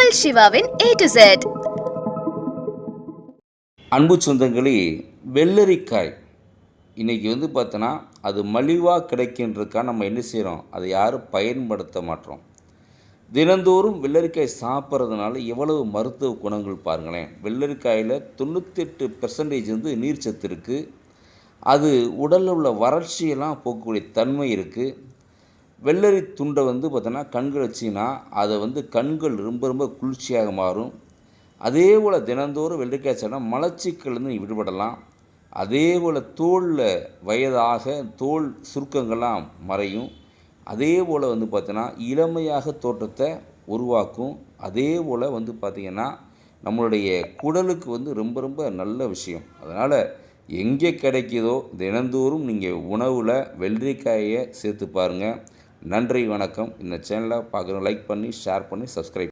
உங்கள் சிவாவின் A to Z. அன்பு சொந்தங்களே, வெள்ளரிக்காய் இன்றைக்கி பார்த்தோன்னா அது மலிவாக கிடைக்கின்றதுக்காக நம்ம என்ன செய்கிறோம், அதை யாரும் பயன்படுத்த மாட்டோம். தினந்தோறும் வெள்ளரிக்காய் சாப்பிட்றதுனால எவ்வளவு மருத்துவ குணங்கள் பாருங்களேன். வெள்ளரிக்காயில் 98% நீர்ச்சத்து இருக்குது. அது உடலில் உள்ள வறட்சியெல்லாம் போக்கக்கூடிய தன்மை இருக்குது. வெள்ளரி துண்டை பார்த்தோன்னா கண்கள் வச்சிங்கன்னா அதை கண்கள் ரொம்ப ரொம்ப குளிர்ச்சியாக மாறும். அதே போல் தினந்தோறும் வெள்ளரிக்காய் சாப்பிட்டா மலச்சிக்கல்லேருந்து விடுபடலாம். அதே போல் தோலில் வயதாக தோல் சுருக்கங்கள்லாம் மறையும். அதே போல் பார்த்தோன்னா இளமையாக தோற்றத்தை உருவாக்கும். அதே போல் பார்த்திங்கன்னா நம்மளுடைய குடலுக்கு ரொம்ப ரொம்ப நல்ல விஷயம். அதனால் எங்கே கிடைக்குதோ தினந்தோறும் நீங்கள் உணவில் வெள்ளரிக்காயை சேர்த்து பாருங்கள். நன்றி, வணக்கம். இந்த சேனலை பார்க்குறோம் லைக் பண்ணி ஷேர் பண்ணி சப்ஸ்கிரைப்